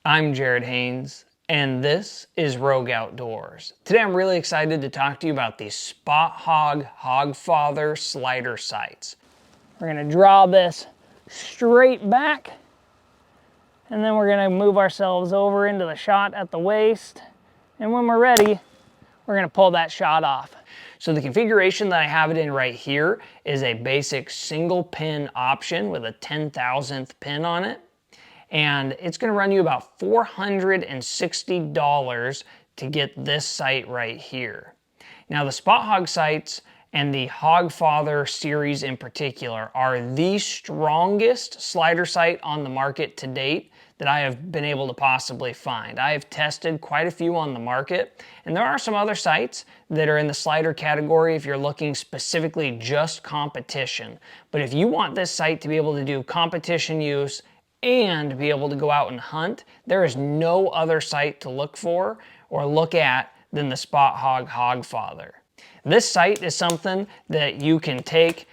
I'm Jared Haynes, and this is Rogue Outdoors. Today I'm really excited to talk to you about the Spot Hogg Hogg Father slider sights. We're going to draw this straight back, and then we're going to move ourselves over into the shot at the waist, and when we're ready, we're going to pull that shot off. So the configuration that I have it in right here is a basic single pin option with a 10,000th pin on it. And it's going to run you about $460 to get this sight right here. Now the Spot Hogg sights and the Hogg Father series in particular are the strongest slider sight on the market to date that I have been able to possibly find. I have tested quite a few on the market, and there are some other sights that are in the slider category if you're looking specifically just competition. But if you want this sight to be able to do competition use and be able to go out and hunt, there is no other sight to look for or look at than the Spot Hogg Hogg Father. This sight is something that you can take,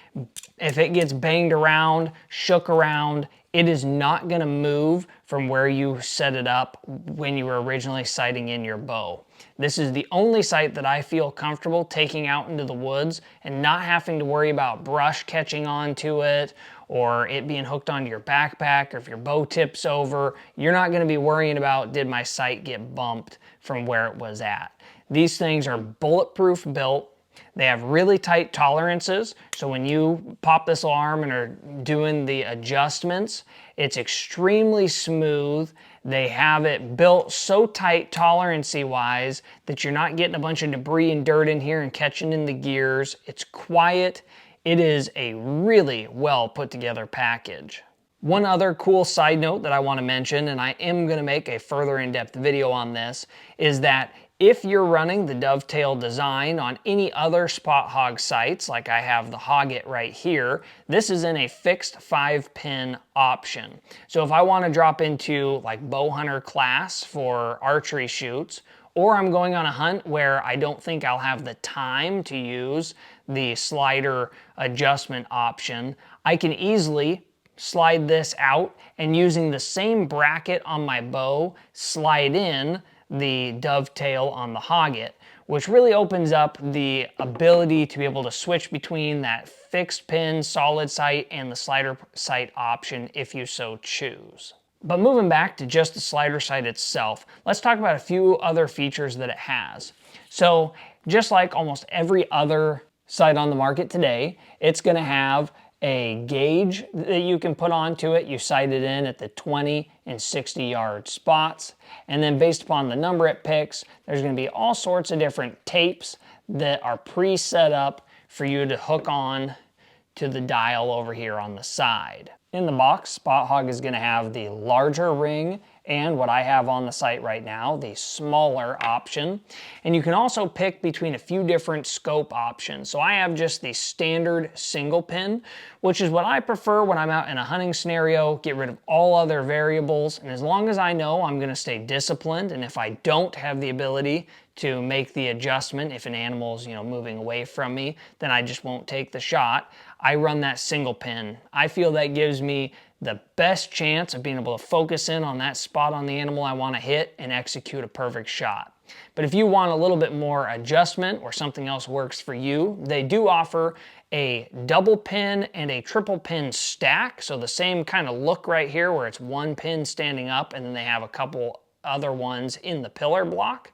if it gets banged around, shook around, it is not going to move from where you set it up when you were originally sighting in your bow. This is the only sight that I feel comfortable taking out into the woods and not having to worry about brush catching onto it or it being hooked onto your backpack, or if your bow tips over, you're not going to be worrying about, did my sight get bumped from where it was at. These things are bulletproof built. They have really tight tolerances, so when you pop this alarm and are doing the adjustments, it's extremely smooth. They have it built so tight tolerancy-wise that you're not getting a bunch of debris and dirt in here and catching in the gears. It's quiet. It is a really well put together package. One other cool side note that I want to mention, and I am going to make a further in-depth video on this, is that if you're running the dovetail design on any other Spot Hogg sights, like I have the Hogg right here, this is in a fixed 5-pin option. So if I want to drop into like bow hunter class for archery shoots, or I'm going on a hunt where I don't think I'll have the time to use the slider adjustment option, I can easily slide this out and using the same bracket on my bow, slide in the dovetail on the Hogg, which really opens up the ability to be able to switch between that fixed pin solid sight and the slider sight option if you so choose. But moving back to just the slider sight itself, let's talk about a few other features that it has. So just like almost every other sight on the market today, it's going to have a gauge that you can put onto it. You sight it in at the 20 and 60 yard spots, and then based upon the number it picks, there's going to be all sorts of different tapes that are pre-set up for you to hook on to the dial over here on the side. In the box, Spot Hogg is going to have the larger ring and what I have on the sight right now, the smaller option. And you can also pick between a few different scope options. So I have just the standard single pin, which is what I prefer when I'm out in a hunting scenario, get rid of all other variables. And as long as I know I'm going to stay disciplined, and if I don't have the ability to make the adjustment, if an animal is, moving away from me, then I just won't take the shot. I run that single pin. I feel that gives me the best chance of being able to focus in on that spot on the animal I want to hit and execute a perfect shot. But if you want a little bit more adjustment or something else works for you, they do offer a double pin and a triple pin stack. So the same kind of look right here where it's one pin standing up and then they have a couple other ones in the pillar block.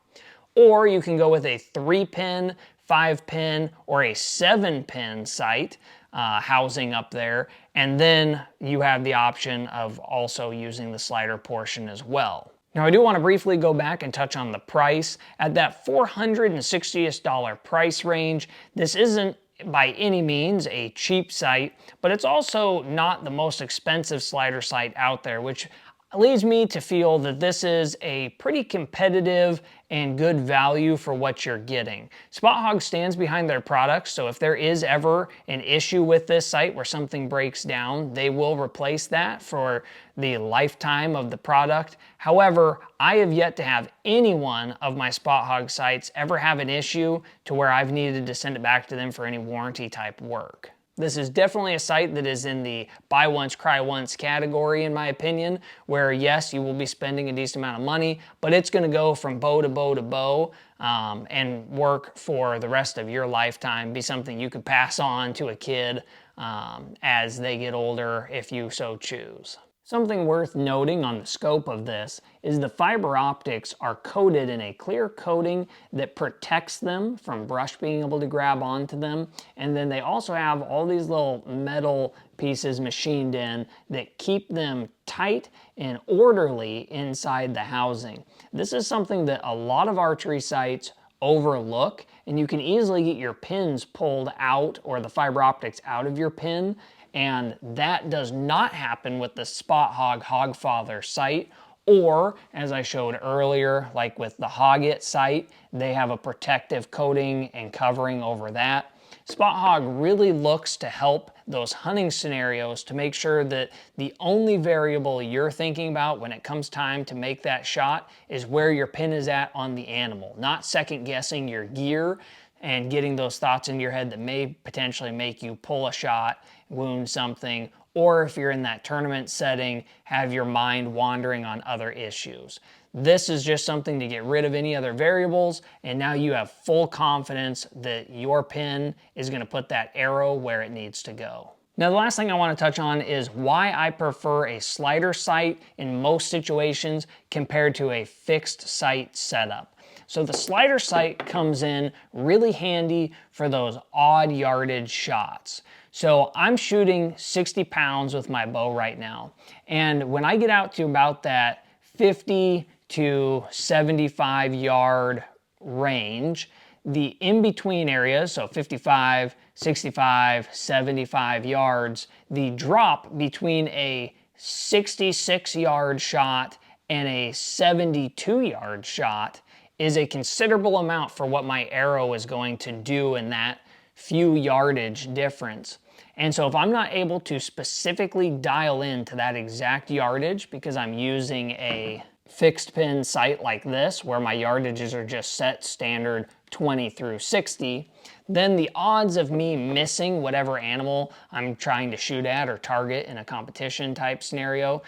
Or you can go with a 3-pin, 5-pin, or a 7-pin sight housing up there, and then you have the option of also using the slider portion as well. Now I do want to briefly go back and touch on the price. At that $460 price range, this isn't by any means a cheap sight, but it's also not the most expensive slider sight out there, which leads me to feel that this is a pretty competitive and good value for what you're getting. Spot Hogg stands behind their products, so if there is ever an issue with this sight where something breaks down, they will replace that for the lifetime of the product. However, I have yet to have any one of my Spot Hogg sights ever have an issue to where I've needed to send it back to them for any warranty type work. This is definitely a sight that is in the buy once, cry once category, in my opinion, where yes, you will be spending a decent amount of money, but it's going to go from bow to bow to bow and work for the rest of your lifetime, be something you could pass on to a kid as they get older if you so choose. Something worth noting on the scope of this is the fiber optics are coated in a clear coating that protects them from brush being able to grab onto them, and then they also have all these little metal pieces machined in that keep them tight and orderly inside the housing. This is something that a lot of archery sites overlook, and you can easily get your pins pulled out or the fiber optics out of your pin. And that does not happen with the Spot Hogg Hogg Father sight, or as I showed earlier, like with the Hogg sight, they have a protective coating and covering over that. Spot Hogg really looks to help those hunting scenarios to make sure that the only variable you're thinking about when it comes time to make that shot is where your pin is at on the animal, not second guessing your gear and getting those thoughts in your head that may potentially make you pull a shot, wound something, or if you're in that tournament setting, have your mind wandering on other issues. This is just something to get rid of any other variables, and now you have full confidence that your pin is going to put that arrow where it needs to go. Now, the last thing I want to touch on is why I prefer a slider sight in most situations compared to a fixed sight setup. So the slider sight comes in really handy for those odd yardage shots. So I'm shooting 60 pounds with my bow right now. And when I get out to about that 50 to 75 yard range, the in-between areas, so 55, 65, 75 yards, the drop between a 66 yard shot and a 72 yard shot is a considerable amount for what my arrow is going to do in that few yardage difference. And so if I'm not able to specifically dial in to that exact yardage because I'm using a fixed pin sight like this, where my yardages are just set standard 20 through 60, then the odds of me missing whatever animal I'm trying to shoot at or target in a competition type scenario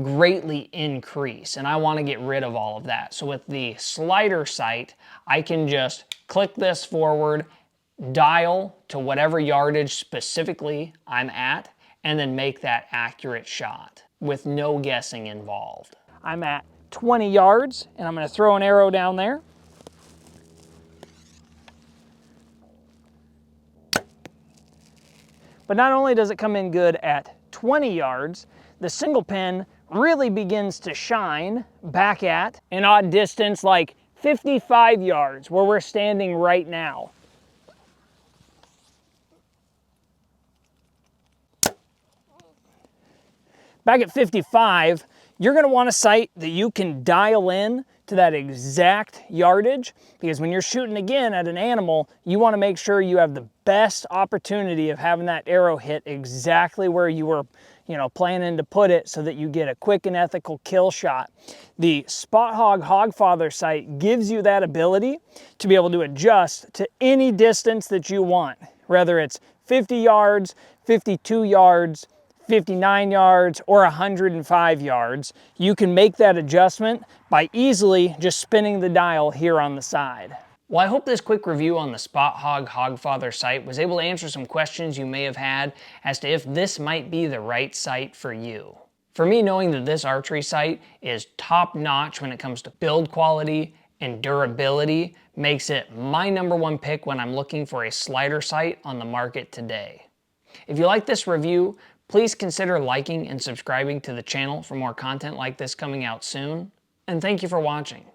greatly increase, and I want to get rid of all of that. So with the slider sight, I can just click this forward, dial to whatever yardage specifically I'm at, and then make that accurate shot with no guessing involved. I'm at 20 yards, and I'm going to throw an arrow down there. But not only does it come in good at 20 yards, the single pin really begins to shine back at an odd distance like 55 yards where we're standing right now. Back at 55, you're going to want a sight that you can dial in to that exact yardage, because when you're shooting again at an animal, you want to make sure you have the best opportunity of having that arrow hit exactly where you were, planning to put it, so that you get a quick and ethical kill shot. The Spot Hogg Hogg Father sight gives you that ability to be able to adjust to any distance that you want, whether it's 50 yards, 52 yards, 59 yards, or 105 yards. You can make that adjustment by easily just spinning the dial here on the side. Well, I hope this quick review on the Spot Hogg Hogg Father sight was able to answer some questions you may have had as to if this might be the right sight for you. For me, knowing that this archery sight is top-notch when it comes to build quality and durability makes it my #1 pick when I'm looking for a slider sight on the market today. If you like this review, please consider liking and subscribing to the channel for more content like this coming out soon. And thank you for watching.